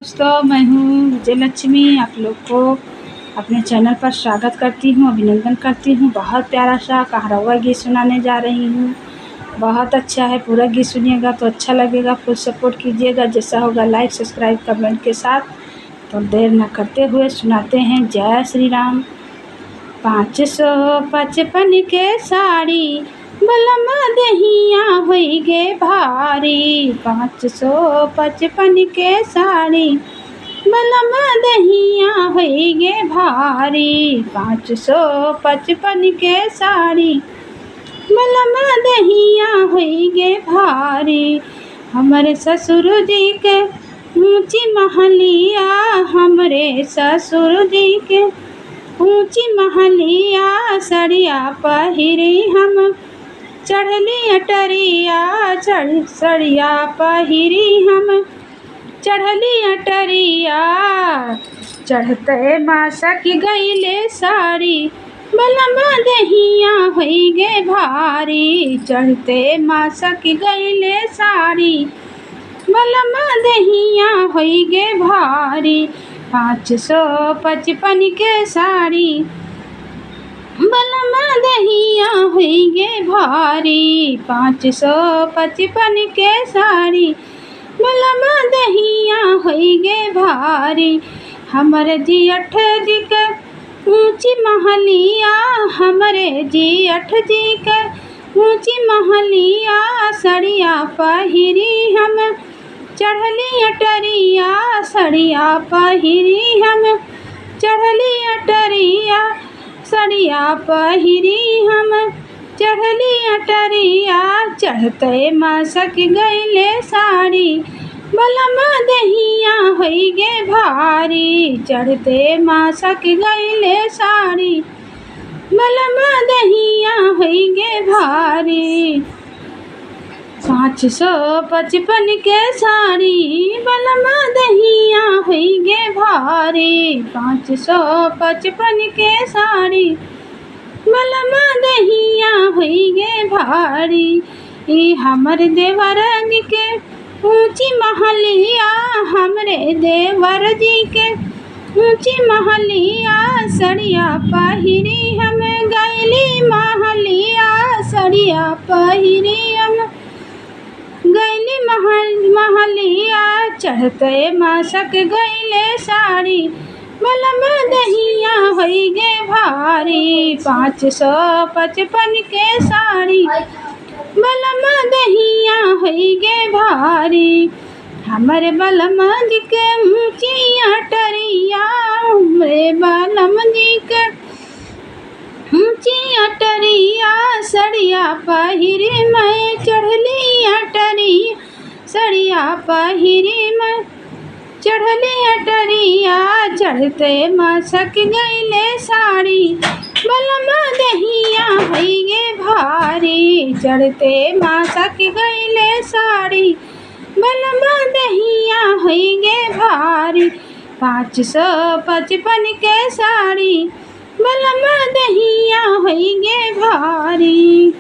दोस्तों, मैं हूँ विजय लक्ष्मी। आप लोग को अपने चैनल पर स्वागत करती हूँ, अभिनंदन करती हूँ। बहुत प्यारा सा कहारवा गीत सुनाने जा रही हूँ। बहुत अच्छा है, पूरा गीत सुनिएगा तो अच्छा लगेगा। फुल सपोर्ट कीजिएगा, जैसा होगा लाइक सब्सक्राइब कमेंट के साथ। तो देर न करते हुए सुनाते हैं। जय श्री राम। 555 के साड़ी बलमा दहिया होई गे भारी। 555 के साड़ी बलमा दहिया होई गे भारी। 555 के साड़ी बलमा दहिया होई गे भारी। हमरे ससुर जी के ऊँची महलिया, हमरे ससुर जी के ऊँची महलिया। सड़िया पहिरी हम चढ़ली अटरिया, सड़िया पहिरी हम चढ़ली अटरिया। चढ़ते मासा की गईले साड़ी बलमा दहिया होई गे भारी। चढ़ते मासा की गईले साड़ी बलमा दहिया होई गे भारी। 555 के साड़ी बलमा दहिया होई गे भारी। 555 के साड़ी बलमा दहिया होई गे भारी। हमरे जी 8 जी के ऊँची महलिया, हमरे जी 8 जी के ऊँची महलिया। सड़िया पहिरी हम चढ़ली अटरिया, सड़िया पहिरी हम चढ़ली अटरिया। सड़िया पहिरी हम चढ़ली अटरिया। चढ़ते मासक गईले साड़ी बलमा दहिया होई गे भारी। चढ़ते मासक गईले साड़ी बलमा दहिया होई गे भारी। 555 के साड़ी बलमा दहिया होई गे भारी। 555 के साड़ी बलमा दहिया होई गे भारी। हमर देवर जी के ऊँची महलिया, हमरे देवर जी के ऊँची महलिया। सड़िया पहिरी हम गईली महलिया, सड़िया पहिरी हम गईली महलिया। चढ़ते मासक गईले साड़ी बलमा दहिया होई गे भारी। 555 के साड़ी बलमा दहिया होई गे भारी। हमरे बलमा जी के ऊँची अटरिया, हमरे बलमा जी के ऊँची अटरिया। सड़िया पहिरी मैं चढ़ली अटरिया, सड़िया पहिरी मैं चढ़ली अटरिया। चढ़ते मासक गईले साड़ी बलमा दहिया होई गे भारी। चढ़ते मासक गईले साड़ी बलमा दहिया होई गे भारी। 555 के साड़ी बलमा दहिया होई गे भारी।